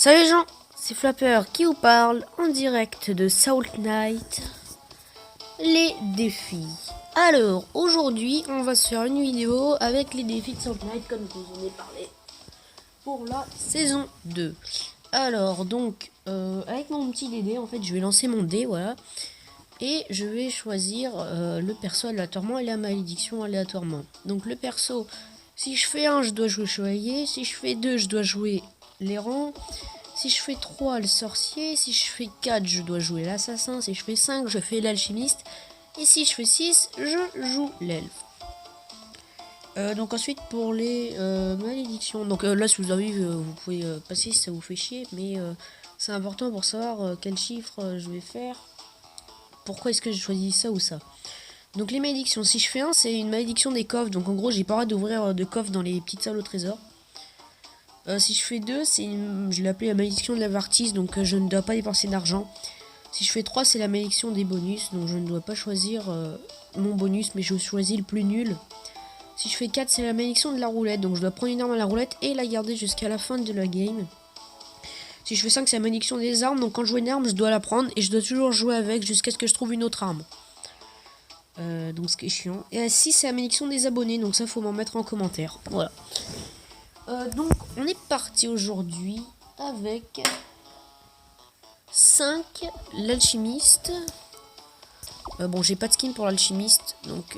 Salut les gens, c'est Flapper qui vous parle en direct de Salt Knight, les défis. Alors, aujourd'hui, on va se faire une vidéo avec les défis de Salt Knight comme je vous en ai parlé pour la saison 2. Alors, donc, avec mon petit DD, en fait, je vais lancer mon dé, voilà. Et je vais choisir le perso aléatoirement et la malédiction aléatoirement. Donc le perso, si je fais 1, je dois jouer chevalier. Si je fais 2, je dois jouer l'errant. Si je fais 3, le sorcier. Si je fais 4, je dois jouer l'assassin. Si je fais 5, je fais l'alchimiste. Et si je fais 6, je joue l'elfe. Donc ensuite pour les malédictions. Donc là si vous avez vous pouvez passer si ça vous fait chier. Mais c'est important pour savoir quel chiffre je vais faire. Pourquoi est-ce que j'ai choisi ça ou ça? Donc les malédictions, si je fais 1, c'est une malédiction des coffres. Donc en gros, j'ai pas le droit d'ouvrir de coffres dans les petites salles au trésor. Si je fais 2, je l'ai appelé la malédiction de l'avartice. Donc je ne dois pas dépenser d'argent. Si je fais 3, c'est la malédiction des bonus. Donc je ne dois pas choisir mon bonus, mais je choisis le plus nul. Si je fais 4, c'est la malédiction de la roulette. Donc je dois prendre une arme à la roulette et la garder jusqu'à la fin de la game. Si je fais 5, c'est la malédiction des armes. Donc quand je joue une arme, je dois la prendre et je dois toujours jouer avec jusqu'à ce que je trouve une autre arme. Donc ce qui est chiant. Et à 6, c'est la malédiction des abonnés. Donc ça, faut m'en mettre en commentaire. Voilà. Donc on est parti aujourd'hui avec 5, l'alchimiste. Bon, j'ai pas de skin pour l'alchimiste. Donc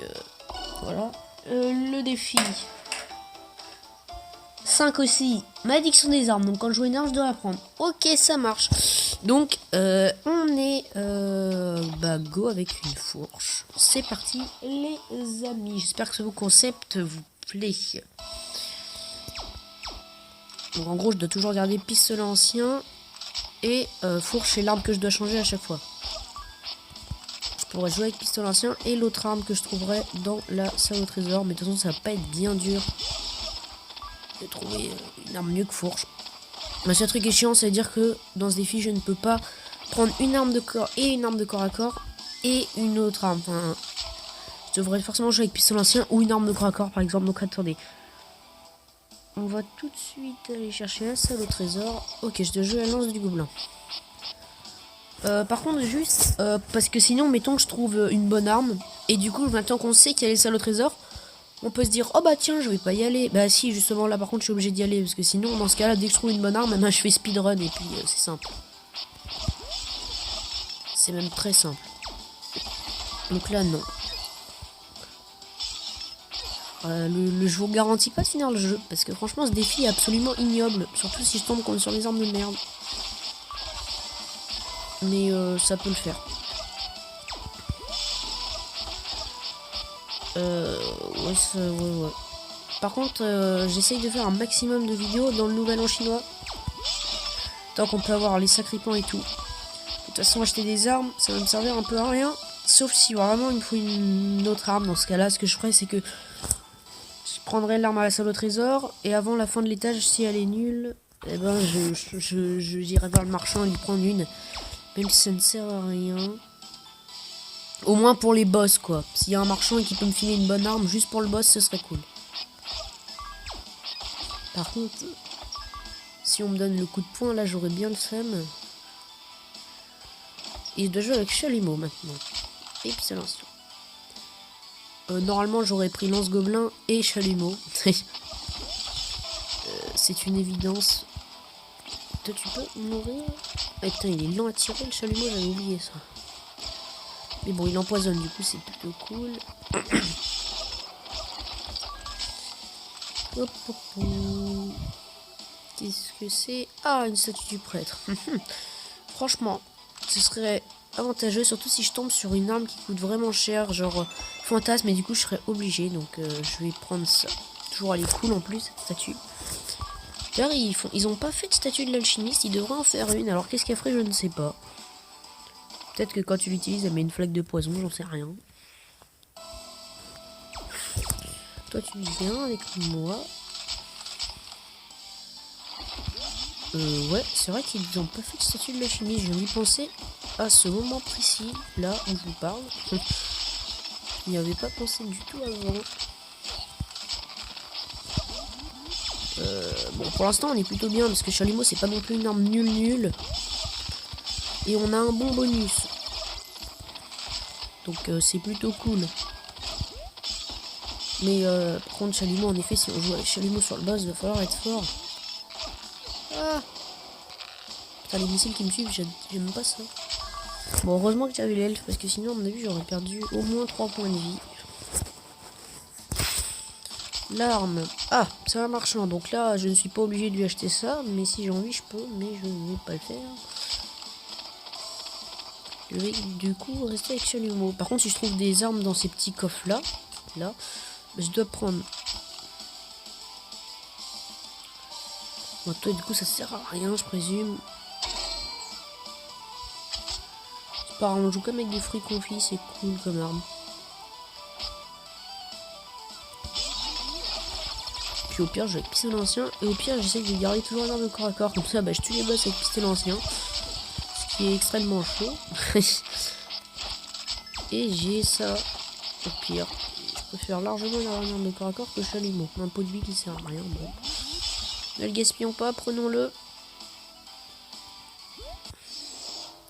voilà. Le défi. 5 aussi, malédiction des armes. Donc quand je joue une arme, je dois la prendre. Ok, ça marche. Donc on est go avec une fourche. C'est parti les amis. J'espère que ce concept vous plaît. Donc en gros, je dois toujours garder pistolet ancien et fourche, c'est l'arme que je dois changer à chaque fois. Je pourrais jouer avec pistolet ancien et l'autre arme que je trouverai dans la salle au trésor. Mais de toute façon, ça va pas être bien dur de trouver une arme mieux que fourche. Le seul truc qui est chiant, c'est à dire que dans ce défi, je ne peux pas prendre une arme de corps et une arme de corps à corps et une autre arme. Enfin, je devrais forcément jouer avec pistolet ancien ou une arme de corps à corps, par exemple. Donc attendez. On va tout de suite aller chercher la salle au trésor. Ok, je dois jouer à la lance du gobelin. Par contre, juste parce que sinon, mettons que je trouve une bonne arme et du coup, maintenant qu'on sait qu'il y a les salles au trésor, on peut se dire, oh bah tiens, je vais pas y aller. Bah si, justement, là par contre, je suis obligé d'y aller. Parce que sinon, dans ce cas-là, dès que je trouve une bonne arme, je fais speedrun et puis c'est simple. C'est même très simple. Donc là, non. Je vous garantis pas de finir le jeu. Parce que franchement, ce défi est absolument ignoble. Surtout si je tombe sur les armes de merde. Mais ça peut le faire. Ouais. Par contre, j'essaye de faire un maximum de vidéos dans le nouvel an chinois. Tant qu'on peut avoir les sacripants et tout. De toute façon, acheter des armes, ça va me servir un peu à rien. Sauf si vraiment il me faut une autre arme. Dans ce cas-là, ce que je ferais, c'est que je prendrais l'arme à la salle au trésor. Et avant la fin de l'étage, si elle est nulle, eh ben, j'irai vers le marchand et lui prendre une. Même si ça ne sert à rien. Au moins pour les boss, quoi. S'il y a un marchand et qui peut me filer une bonne arme, juste pour le boss, ce serait cool. Par contre, si on me donne le coup de poing, là, j'aurais bien le seum. Et je dois jouer avec Chalumeau maintenant. Et puis c'est l'instant. Normalement, j'aurais pris lance-gobelin et Chalumeau. C'est une évidence. Toi, tu peux mourir. Ah, putain, il est lent à tirer, le Chalumeau, j'avais oublié ça. Mais bon, il empoisonne, du coup, c'est plutôt cool. Hop, hop, hop. Qu'est-ce que c'est? Ah, une statue du prêtre. Franchement, ce serait avantageux, surtout si je tombe sur une arme qui coûte vraiment cher, genre fantasme, et du coup, je serais obligé. Donc, je vais prendre ça. Toujours elle est cool en plus, cette statue. D'ailleurs, ils ont pas fait de statue de l'alchimiste, ils devraient en faire une. Alors, qu'est-ce qu'elle ferait, je ne sais pas. Peut-être que quand tu l'utilises, elle met une flaque de poison, j'en sais rien. Toi, tu viens avec moi. Ouais, c'est vrai qu'ils n'ont pas fait de statue de l'alchimiste. Je viens d'y penser à ce moment précis, là où je vous parle. Je n'y avais pas pensé du tout avant. Bon, pour l'instant, on est plutôt bien parce que Chalumeau, c'est pas non plus une arme nulle. Et on a un bon bonus. Donc, c'est plutôt cool. Mais par contre, Chalumeau, en effet, si on joue avec Chalumeau sur le boss, il va falloir être fort. Ah! Putain, les missiles qui me suivent, j'aime pas ça. Bon, heureusement que j'avais l'elfe, parce que sinon, à mon avis, j'aurais perdu au moins 3 points de vie. L'arme. Ah, c'est un marchand. Donc là, je ne suis pas obligé de lui acheter ça. Mais si j'ai envie, je peux. Mais je ne vais pas le faire. Je vais du coup rester avec Chalumeau. Par contre, si je trouve des armes dans ces petits coffres-là, là, je dois prendre. Bon, toi, du coup, ça sert à rien, je présume. C'est pas grave, on joue comme avec des fruits confits. C'est cool comme arme. Puis au pire, je joue avec pistolet ancien. Et au pire, j'essaie de garder toujours une arme de corps à corps. Comme ça, bah, je tue les boss avec pistolet ancien. Ce qui est extrêmement chaud. Et j'ai ça. Au pire, je préfère largement une arme de corps à corps que Chalumeau. Un pot de vie qui sert à rien. Bon. Ne le gaspillons pas, prenons-le.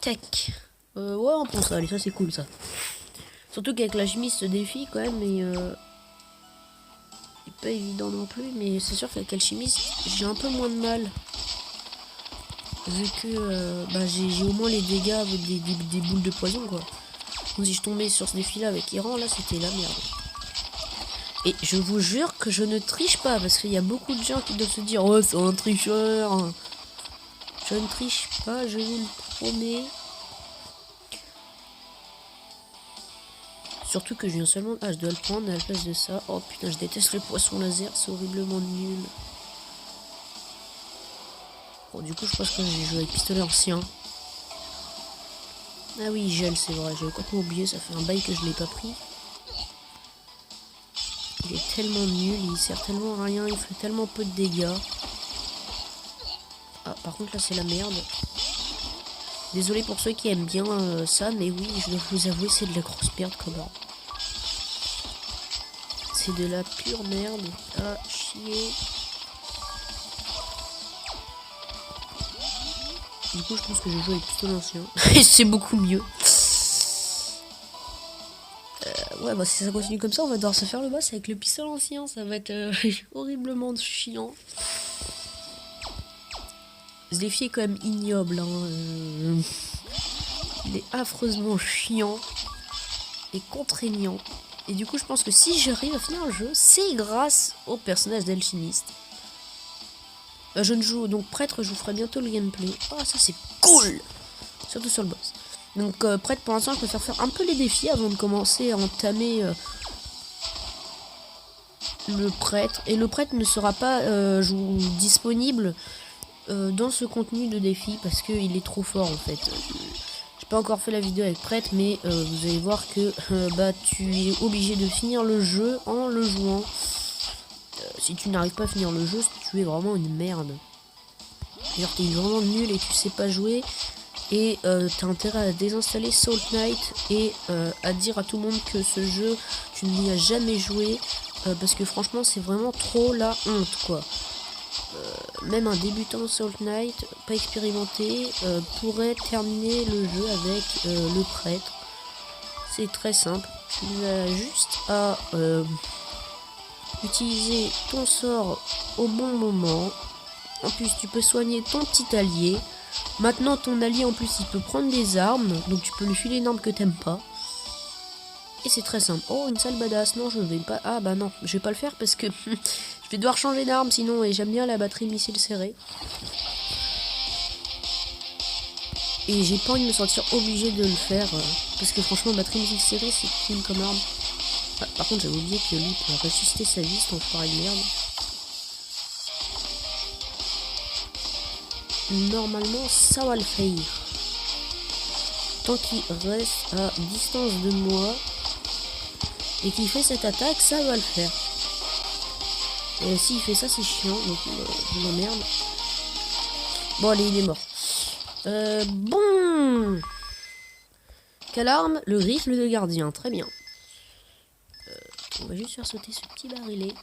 Tac. Ouais, on prend ça. Allez, ça c'est cool ça. Surtout qu'avec la chemise, ce défi quand même, mais pas évident non plus, mais c'est sûr qu'avec Alchimiste, j'ai un peu moins de mal. Vu que bah, j'ai au moins les dégâts avec des boules de poison, quoi. Donc si je tombais sur ce défi-là avec Iran, là, c'était la merde. Et je vous jure que je ne triche pas, parce qu'il y a beaucoup de gens qui doivent se dire « Oh, c'est un tricheur !» Je ne triche pas, je vous le promets. Surtout que je viens seulement... Ah, je dois le prendre à la place de ça. Oh putain, je déteste le poisson laser, c'est horriblement nul. Bon, du coup, je pense que j'ai joué avec pistolet ancien. Ah oui, il gèle, c'est vrai. J'avais complètement oublié, ça fait un bail que je l'ai pas pris. Il est tellement nul, il sert tellement à rien, il fait tellement peu de dégâts. Ah, par contre, là, c'est la merde. Désolé pour ceux qui aiment bien ça, mais oui, je dois vous avouer, c'est de la grosse merde comme arme. C'est de la pure merde. Ah, chier. Du coup, je pense que je joue avec pistolet ancien. Et c'est beaucoup mieux. Ouais, bah si ça continue comme ça, on va devoir se faire le boss avec le pistolet ancien. Ça va être horriblement chiant. Ce défi est quand même ignoble. Hein. Il est affreusement chiant et contraignant. Et du coup, je pense que si j'arrive à finir le jeu, c'est grâce au personnage d'alchimiste. Je ne joue donc prêtre, je vous ferai bientôt le gameplay. Oh, ça c'est cool! Surtout sur le boss. Donc prêtre, pour l'instant, je préfère faire un peu les défis avant de commencer à entamer le prêtre. Et le prêtre ne sera pas disponible dans ce contenu de défi parce qu'il est trop fort en fait. J'ai pas encore fait la vidéo avec prêtre, mais vous allez voir que bah, tu es obligé de finir le jeu en le jouant. Si tu n'arrives pas à finir le jeu, tu es vraiment une merde. D'ailleurs, t'es vraiment nul et tu sais pas jouer. Et t'as intérêt à désinstaller Salt Knight et à dire à tout le monde que ce jeu, tu n'y as jamais joué. Parce que franchement, c'est vraiment trop la honte, quoi. Même un débutant Salt Knight, pas expérimenté, pourrait terminer le jeu avec le prêtre. C'est très simple. Tu as juste à utiliser ton sort au bon moment. En plus, tu peux soigner ton petit allié. Maintenant, ton allié, en plus, il peut prendre des armes. Donc, tu peux lui filer une arme que t'aimes pas. Et c'est très simple. Oh, une sale badass. Non, je vais pas... Ah, bah non, je vais pas le faire parce que je vais devoir changer d'arme sinon. Et j'aime bien la batterie missile serrée. Et j'ai pas envie de me sentir obligé de le faire. Parce que franchement, batterie missile serrée, c'est cool comme arme. Ah, par contre, j'avais oublié que lui peut ressusciter sa vie, c'est enfoiré de merde. Normalement, ça va le faire. Tant qu'il reste à distance de moi et qu'il fait cette attaque, ça va le faire. Et s'il fait ça, c'est chiant, donc je m'emmerde. Bon, allez, il est mort. Bon. Quelle arme? Le rifle de gardien, très bien. On va juste faire sauter ce petit barillet.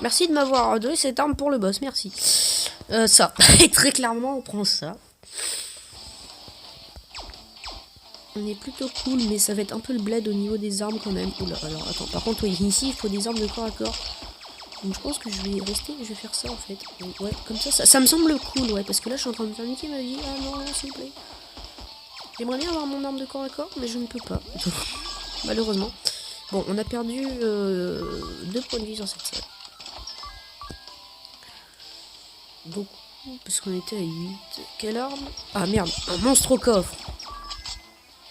Merci de m'avoir donné cette arme pour le boss, merci. Ça, et très clairement, on prend ça. On est plutôt cool, mais ça va être un peu le bled au niveau des armes quand même. Oula, alors attends, par contre, oui, ici, il faut des armes de corps à corps. Donc je pense que je vais rester, je vais faire ça en fait. Donc, ouais, comme ça me semble cool, ouais, parce que là, je suis en train de faire niquer ma vie. Ah non, s'il vous plaît. J'aimerais bien avoir mon arme de corps à corps, mais je ne peux pas. Malheureusement. Bon, on a perdu 2 points de vie sur cette salle. Beaucoup, parce qu'on était à 8. Quelle arme? Ah merde, un monstre au coffre.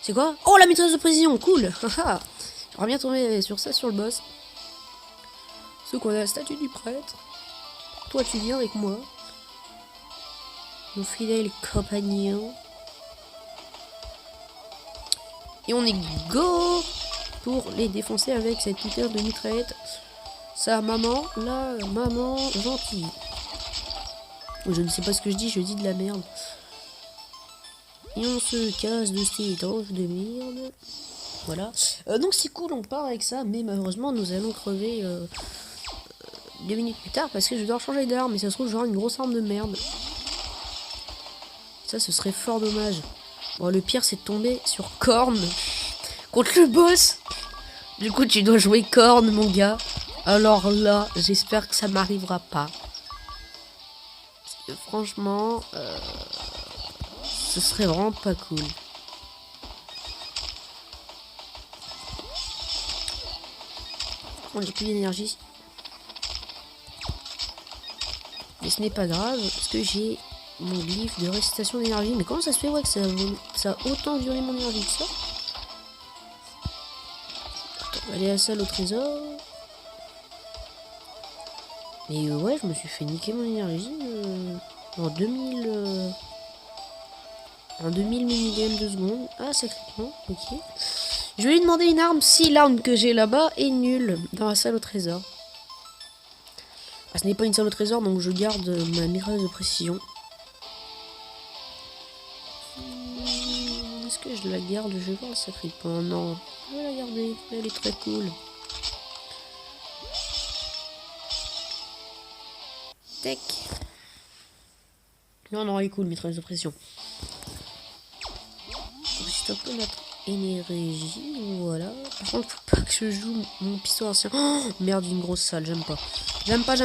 C'est quoi? Oh, la mitrailleuse de précision, cool. J'aimerais bien tomber sur ça sur le boss. Sauf qu'on a la statue du prêtre. Toi, tu viens avec moi. Nos fidèles compagnons. Et on est go pour les défoncer avec cette putain de mitraillette. Sa maman, la maman gentille. Je ne sais pas ce que je dis de la merde. Et on se casse de ces étanges de merde. Voilà. Donc c'est cool, on part avec ça, mais malheureusement nous allons crever 2 minutes plus tard parce que je dois changer d'arme. Mais ça se trouve, genre une grosse arme de merde. Ça, ce serait fort dommage. Bon, le pire, c'est de tomber sur Korn contre le boss. Du coup, tu dois jouer Korn, mon gars. Alors là, j'espère que ça m'arrivera pas. Parce que franchement, ce serait vraiment pas cool. On j'ai plus d'énergie. Mais ce n'est pas grave, parce que j'ai mon glyphe de récitation d'énergie. Mais comment ça se fait, ouais, que ça a autant duré mon énergie que ça? Attends, on va aller à la salle au trésor. Mais ouais, je me suis fait niquer mon énergie en 2000... en 2000 minigames de secondes. Ah, sacrément, ok. Je vais lui demander une arme si l'arme que j'ai là-bas est nulle dans la salle au trésor. Ah, ce n'est pas une salle au trésor, donc je garde ma mitrailleuse de précision. Est-ce que je la garde? Je vais voir le sacripant. Non, je vais la garder. Elle est très cool. Tech. Non, non, elle est cool, mitrailleuse de pression. C'est un peu notre énergie, voilà. Par contre, faut pas que je joue mon pistolet ancien. Oh, merde, une grosse salle, j'aime pas. J'aime pas.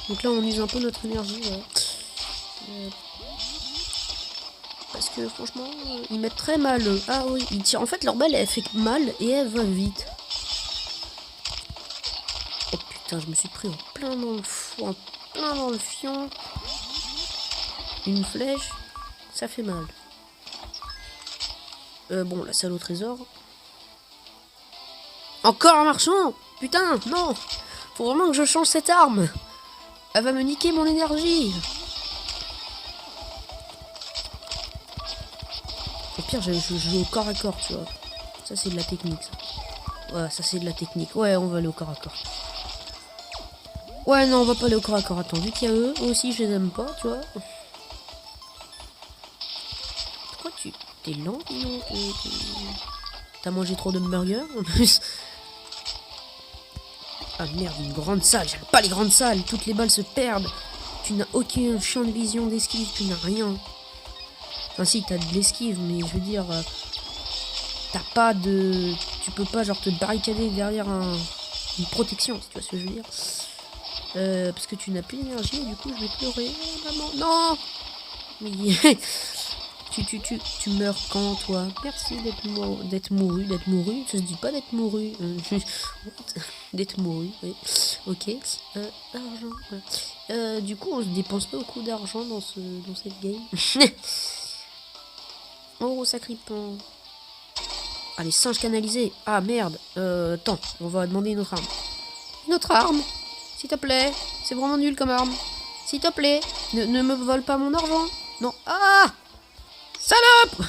Donc là, on use un peu notre énergie, ouais. Parce que franchement, ils mettent très mal. Ah oui, ils tirent. En fait, leur balle, elle fait mal et elle va vite. Oh putain, je me suis pris en plein dans le fou, en plein dans le fion. Une flèche, ça fait mal. Bon, la salle au trésor. Encore un marchand! Putain, non! Faut vraiment que je change cette arme! Elle va me niquer mon énergie! Au pire, je joue au corps à corps, tu vois. Ça, c'est de la technique, ça. Ouais, ça, c'est de la technique. Ouais, on va aller au corps à corps. Ouais, non, on va pas aller au corps à corps. Attends, vu qu'il y a eux aussi, je les aime pas, tu vois. Pourquoi t'es lent? T'as mangé trop de burgers en plus. Ah merde, une grande salle. J'aime pas les grandes salles. Toutes les balles se perdent. Tu n'as aucun champ de vision d'esquive. Tu n'as rien. Enfin si, t'as de l'esquive, mais je veux dire... t'as pas de... Tu peux pas genre te barricader derrière une protection, si tu vois ce que je veux dire. Parce que tu n'as plus d'énergie, et du coup je vais pleurer. Oh, maman, non. Mais... Tu meurs quand, toi? Merci d'être mouru. Ça se dit pas d'être mouru. D'être mouru, oui. Ok. Argent. Voilà. Du coup, on se dépense pas beaucoup d'argent dans cette game. Oh, sacripant. Ah, les singes canalisés. Ah, merde. Attends, on va demander une autre arme. Une autre arme? S'il te plaît. C'est vraiment nul comme arme. S'il te plaît. Ne me vole pas mon argent. Non. Ah! Salope!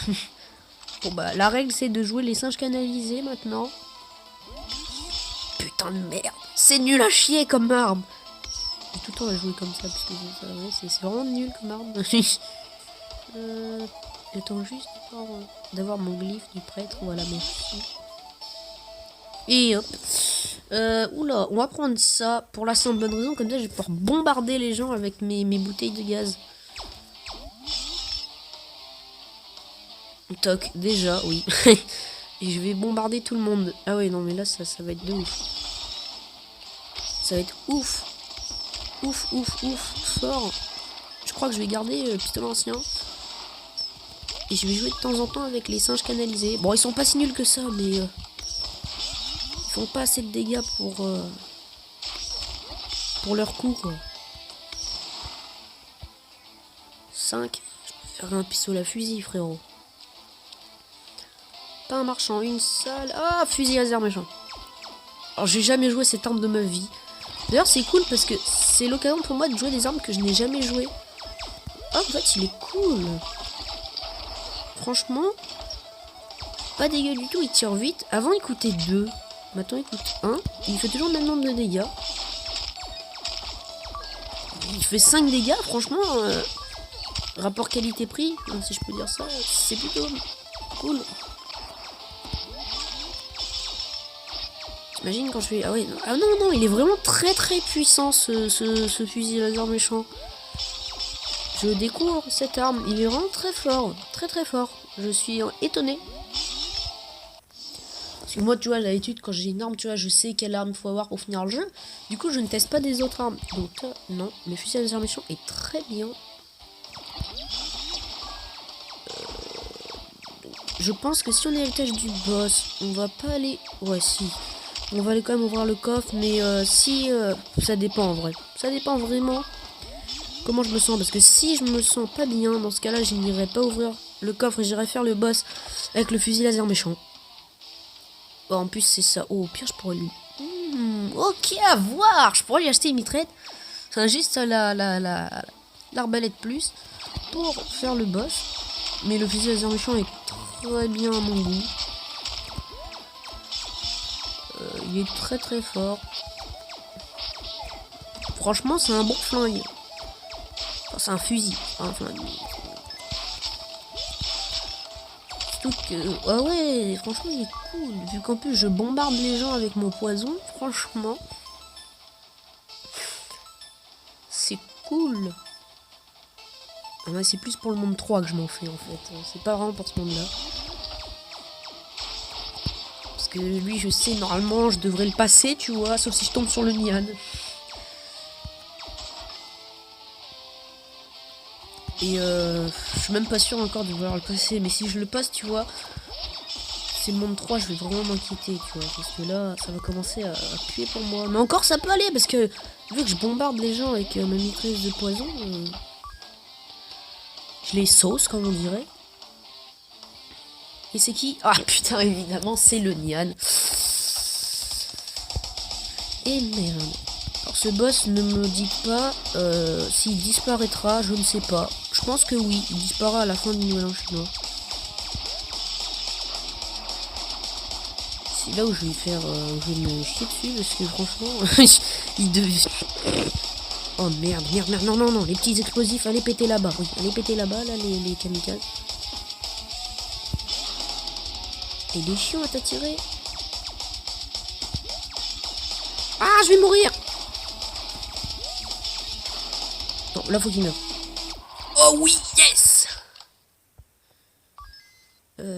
Bon bah la règle c'est de jouer les singes canalisés maintenant. Putain de merde. C'est nul à chier comme arme. J'ai tout le temps à jouer comme ça parce que c'est vraiment nul comme arme. J'attends juste d'avoir mon glyphe du prêtre. Voilà, merci. Et hop. Oula, on va prendre ça pour la simple bonne raison, comme ça je vais pouvoir bombarder les gens avec mes bouteilles de gaz. Toc, déjà, oui. Et je vais bombarder tout le monde. Ah ouais, non mais là ça va être de ouf. Ça va être ouf. Ouf, ouf, ouf, fort. Je crois que je vais garder le pistolet ancien. Et je vais jouer de temps en temps avec les singes canalisés. Bon, ils sont pas si nuls que ça, mais... ils font pas assez de dégâts pour leur coup, quoi. 5. Je peux faire un pistolet à fusil, frérot. Pas un marchand, une salle. Ah, fusil laser méchant. Alors, j'ai jamais joué cette arme de ma vie. D'ailleurs, c'est cool parce que c'est l'occasion pour moi de jouer des armes que je n'ai jamais joué. Ah, en fait, il est cool. Franchement, pas dégueu du tout. Il tire vite. Avant, il coûtait 2. Maintenant, il coûte 1. Il fait toujours le même nombre de dégâts. Il fait 5 dégâts, franchement. Rapport qualité-prix, si je peux dire ça, c'est plutôt cool. T'imagines quand je fais... Ah ouais, non. Ah non, il est vraiment très très puissant ce fusil laser méchant. Je découvre cette arme, il est vraiment très fort, très très fort. Je suis étonné. Parce que moi, tu vois, d'habitude, quand j'ai une arme, tu vois, je sais quelle arme il faut avoir pour finir le jeu. Du coup, je ne teste pas des autres armes. Donc non, le fusil laser méchant est très bien. Je pense que si on est à l'étage du boss, on va pas aller... Ouais, si. On va aller quand même ouvrir le coffre, mais si... ça dépend en vrai. Ça dépend vraiment comment je me sens. Parce que si je me sens pas bien, dans ce cas-là, je n'irai pas ouvrir le coffre et j'irai faire le boss avec le fusil laser méchant. Oh, en plus, c'est ça. Oh, au pire, je pourrais lui... ok, à voir. Je pourrais lui acheter une mitraillette. C'est juste l'arbalète plus pour faire le boss. Mais le fusil laser méchant est très bien à mon goût. Il est très très fort. Franchement, c'est un bon flingue. Enfin, c'est un fusil. Un flingue. Surtout que... Ah ouais, franchement, il est cool. Vu qu'en plus, je bombarde les gens avec mon poison. Franchement. C'est cool. Ah, c'est plus pour le monde 3 que je m'en fais, en fait. C'est pas vraiment pour ce monde-là. Parce que lui, je sais, normalement, je devrais le passer, tu vois, sauf si je tombe sur le Nyan. Et je suis même pas sûr encore de vouloir le passer, mais si je le passe, tu vois, c'est le monde 3, je vais vraiment m'inquiéter, tu vois, parce que là, ça va commencer à puer pour moi. Mais encore, ça peut aller, parce que vu que je bombarde les gens avec ma mitrailleuse de poison, je les sauce, comme on dirait. Et c'est qui? Ah putain, évidemment, c'est le Nyan. Et merde. Alors ce boss ne me dit pas s'il disparaîtra, je ne sais pas. Je pense que oui, il disparaîtra à la fin du Nouvel An chinois. C'est là où je vais faire... je vais me chier dessus parce que franchement, il devait... Oh merde, non, les petits explosifs, allez péter là-bas. Oui, allez péter là-bas, là, les kamikazes. Et les chiens à t'attirer. Ah, je vais mourir. Non, là, faut qu'il meure. Oh oui, yes.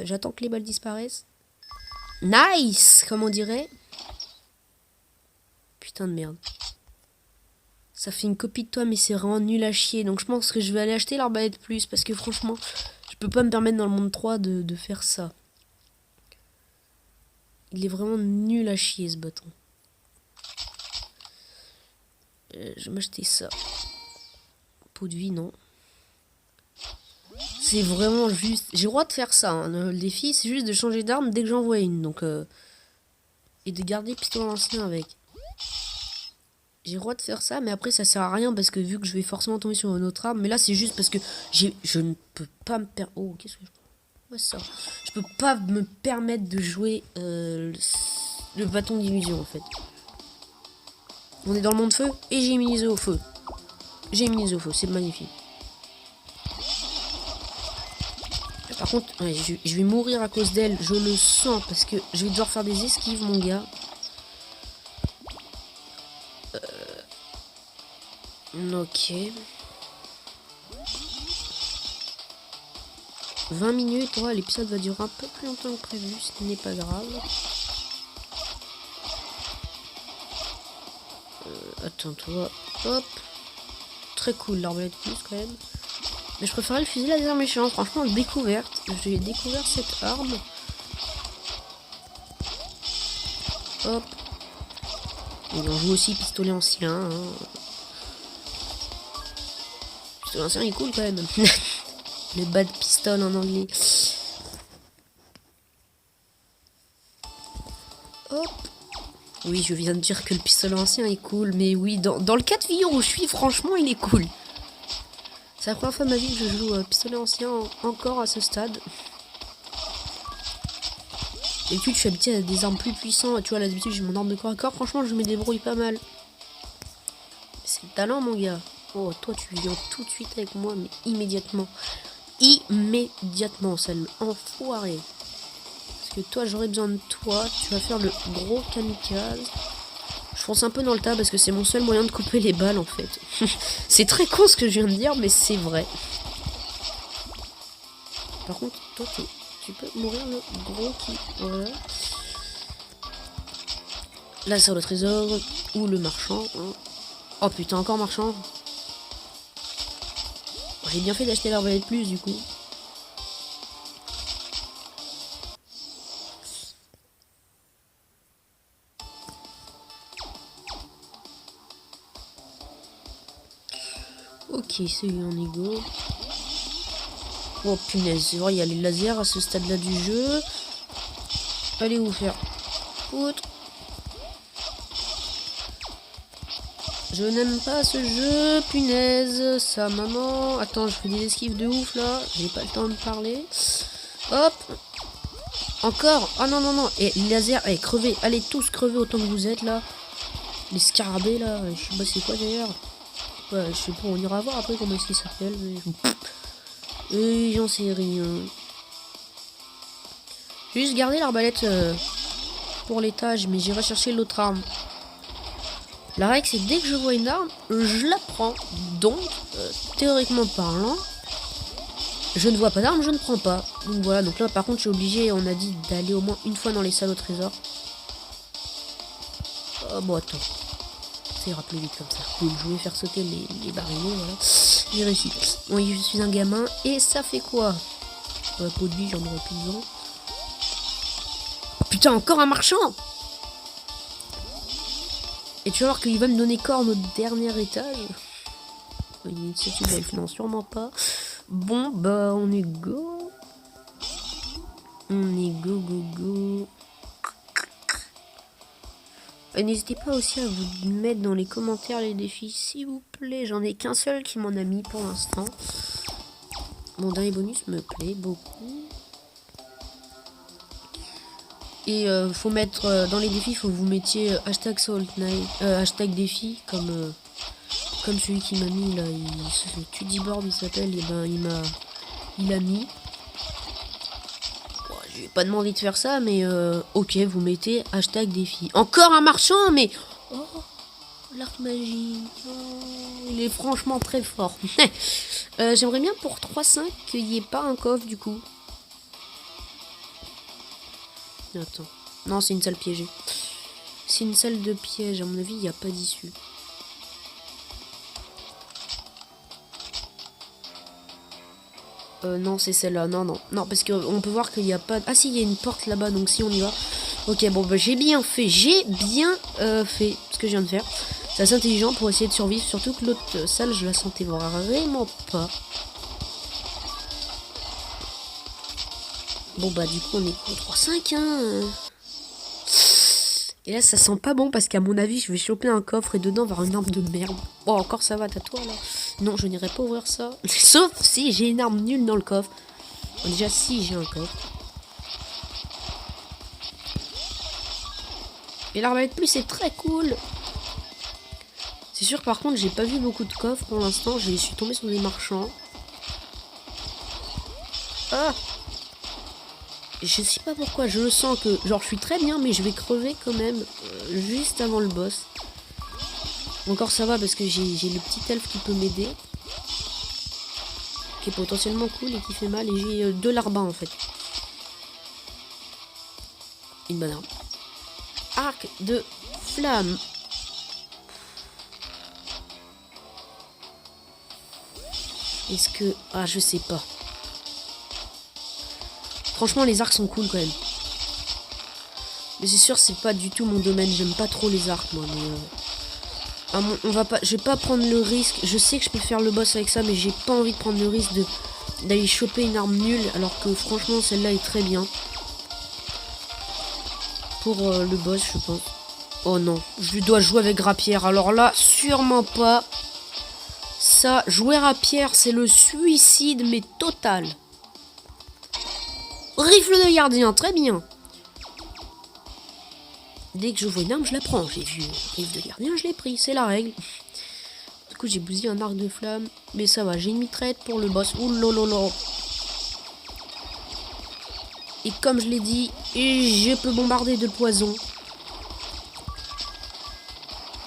J'attends que les balles disparaissent. Nice, comme on dirait. Putain de merde. Ça fait une copie de toi, mais c'est vraiment nul à chier. Donc je pense que je vais aller acheter l'arbalète plus. Parce que franchement, je peux pas me permettre dans le monde 3 de faire ça. Il est vraiment nul à chier, ce bâton. Je vais m'acheter ça. Pot de vie, non. C'est vraiment juste... J'ai le droit de faire ça. Hein. Le défi, c'est juste de changer d'arme dès que j'en vois une. Donc, et de garder le pistolet ancien avec. J'ai le droit de faire ça, mais après, ça sert à rien parce que vu que je vais forcément tomber sur une autre arme. Mais là, c'est juste parce que je ne peux pas me permettre... Oh, qu'est-ce que je... Ouais, ça. Je peux pas me permettre de jouer le bâton d'illusion, en fait. On est dans le monde feu et j'ai immunisé au feu. J'ai immunisé au feu, c'est magnifique. Par contre, ouais, je vais mourir à cause d'elle, je le sens, parce que je vais devoir faire des esquives, mon gars. Ok. 20 minutes, ouais, l'épisode va durer un peu plus longtemps que prévu, ce n'est pas grave. Attends, toi, hop. Très cool l'arbalète plus quand même. Mais je préférais le fusil laser méchant, franchement, découverte. J'ai découvert cette arme. Hop. Et on joue aussi pistolet ancien. Hein. Pistolet ancien il est cool quand même. Le bad pistol en anglais. Hop. Oui, je viens de dire que le pistolet ancien est cool. Mais oui, dans le cas de figure où je suis, franchement, il est cool. C'est la première fois de ma vie que je joue pistolet ancien encore à ce stade. D'habitude, je suis habitué à des armes plus puissantes. Tu vois, là, d'habitude, j'ai mon arme de corps à corps. Franchement, je me débrouille pas mal. C'est le talent, mon gars. Oh, toi, tu viens tout de suite avec moi, mais immédiatement. Immédiatement, sale enfoiré. Parce que toi, j'aurais besoin de toi. Tu vas faire le gros kamikaze. Je fonce un peu dans le tas parce que c'est mon seul moyen de couper les balles, en fait. C'est très con ce que je viens de dire, mais c'est vrai. Par contre, toi, tu peux mourir le gros qui... Voilà. Là, sur le trésor. Ou le marchand. Hein. Oh putain, encore marchand. J'ai bien fait d'acheter l'arbalète plus, du coup. Ok, c'est un ego. Oh punaise, c'est vrai, il y a les lasers à ce stade-là du jeu. Allez vous faire foutre. Je n'aime pas ce jeu, punaise. Ça, maman. Attends, je fais des esquives de ouf là. J'ai pas le temps de parler. Hop. Encore. Ah non, non, non. Et les lasers, allez, crevez. Allez tous crever autant que vous êtes là. Les scarabées là. Je sais pas c'est quoi d'ailleurs. Ouais, je sais pas, on ira voir après comment est-ce qu'il s'appelle. Mais... j'en sais rien. J'ai juste gardé l'arbalète pour l'étage, mais j'irai chercher l'autre arme. La règle, c'est dès que je vois une arme, je la prends. Donc, théoriquement parlant, je ne vois pas d'arme, je ne prends pas. Donc voilà, donc là par contre, je suis obligé, on a dit d'aller au moins une fois dans les salles au trésor. Oh bon, attends. Ça ira plus vite comme ça. Cool, je voulais faire sauter les barilets, voilà. J'ai réussi. Oui, je suis un gamin. Et ça fait quoi? Peau de vie, j'en aurais plus besoin. Oh, putain, encore un marchand! Et tu vas voir qu'il va me donner corne au dernier étage. Une initiative d'elfe, non, sûrement pas. Bon, bah, on est go. On est go. N'hésitez pas aussi à vous mettre dans les commentaires les défis, s'il vous plaît. J'en ai qu'un seul qui m'en a mis pour l'instant. Mon dernier bonus me plaît beaucoup. Et faut mettre dans les défis, faut que vous mettiez hashtag Salt Night, hashtag défi, comme celui qui m'a mis là, Tudiboard il s'appelle, et ben il a mis. Je vais pas demandé de faire ça, mais ok, vous mettez hashtag défi. Encore un marchand, mais oh, l'arc magique, oh, il est franchement très fort. J'aimerais bien pour 3.5 qu'il n'y ait pas un coffre du coup. Attends. Non, c'est une salle piégée. C'est une salle de piège. À mon avis, il n'y a pas d'issue. Non, c'est celle-là. Non, parce qu'on peut voir qu'il n'y a pas... Ah si, il y a une porte là-bas, donc si on y va. Ok, bon, bah, j'ai bien fait. J'ai bien fait ce que je viens de faire. C'est assez intelligent pour essayer de survivre. Surtout que l'autre salle, je la sentais vraiment pas. Bon bah du coup on est contre 3-5 hein. Et là ça sent pas bon parce qu'à mon avis je vais choper un coffre et dedans avoir une arme de merde. Bon encore ça va, t'as toi là. Non je n'irai pas ouvrir ça. Sauf si j'ai une arme nulle dans le coffre. Bon, déjà si j'ai un coffre. Et l'arbalète plus c'est très cool. C'est sûr par contre j'ai pas vu beaucoup de coffres pour l'instant. Je suis tombé sur des marchands. Ah! Je sais pas pourquoi, je le sens que... Genre, je suis très bien, mais je vais crever quand même, juste avant le boss. Encore ça va parce que j'ai le petit elfe qui peut m'aider. Qui est potentiellement cool et qui fait mal. Et j'ai 2 larbins en fait. Une banane. Arc de flamme. Est-ce que... Ah, je sais pas. Franchement, les arcs sont cool quand même. Mais c'est sûr, c'est pas du tout mon domaine. J'aime pas trop les arcs, moi. Mais on va pas... Je vais pas prendre le risque. Je sais que je peux faire le boss avec ça, mais j'ai pas envie de prendre le risque d'aller choper une arme nulle. Alors que franchement, celle-là est très bien. Pour le boss, je pense. Oh non, je dois jouer avec rapière. Alors là, sûrement pas. Ça, jouer rapière, c'est le suicide, mais total. Rifle de gardien, très bien. Dès que je vois une arme, je la prends. J'ai vu rifle de gardien, je l'ai pris, c'est la règle. Du coup, j'ai bousillé un arc de flamme. Mais ça va, j'ai une mitraillette pour le boss. Ouh lololo. Et comme je l'ai dit, je peux bombarder de poison.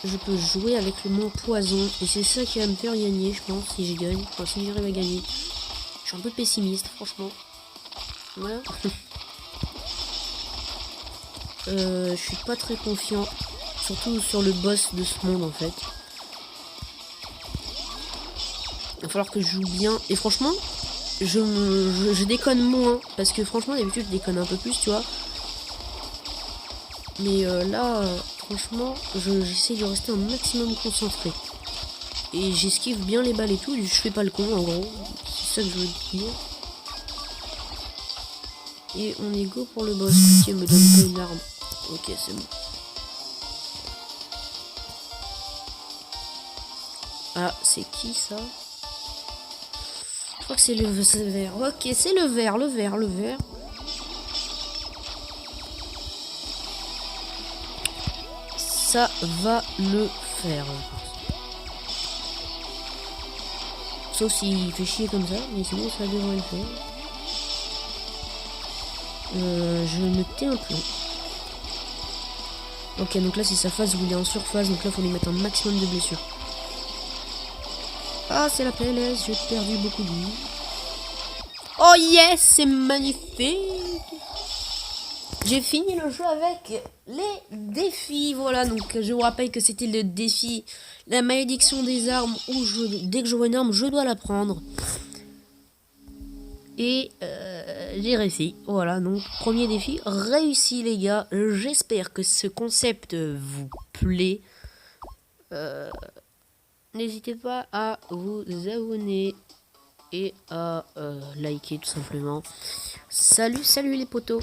Je peux jouer avec mon poison. Et c'est ça qui va me faire gagner, je pense, si je gagne. Enfin, si j'arrive à gagner. Je suis un peu pessimiste, franchement. Voilà. Je suis pas très confiant. Surtout sur le boss de ce monde, en fait. Il va falloir que je joue bien. Et franchement, je déconne moins. Parce que franchement, d'habitude, je déconne un peu plus, tu vois. Mais là, franchement, j'essaie de rester un maximum concentré. Et j'esquive bien les balles et tout. Je fais pas le con, en gros. C'est ça que je veux dire. Et on est go pour le boss. Pitié, me donne pas une arme. Ok, c'est bon. Ah, c'est qui ça? Je crois que c'est le vert. Ok, c'est le vert. Ça va le faire, je pense. Sauf s'il fait chier comme ça, mais sinon ça devrait le faire. Je me tais un peu. Ok, donc là c'est sa phase où il est en surface, donc là il faut lui mettre un maximum de blessures. Ah, c'est la PLS, j'ai perdu beaucoup de vie. Oh yes, c'est magnifique. J'ai fini le jeu avec les défis. Voilà, donc je vous rappelle que c'était le défi la malédiction des armes où dès que je vois une arme, je dois la prendre. Et j'ai réussi. Voilà, donc premier défi réussi, les gars. J'espère que ce concept vous plaît. N'hésitez pas à vous abonner et à liker tout simplement. Salut les potos.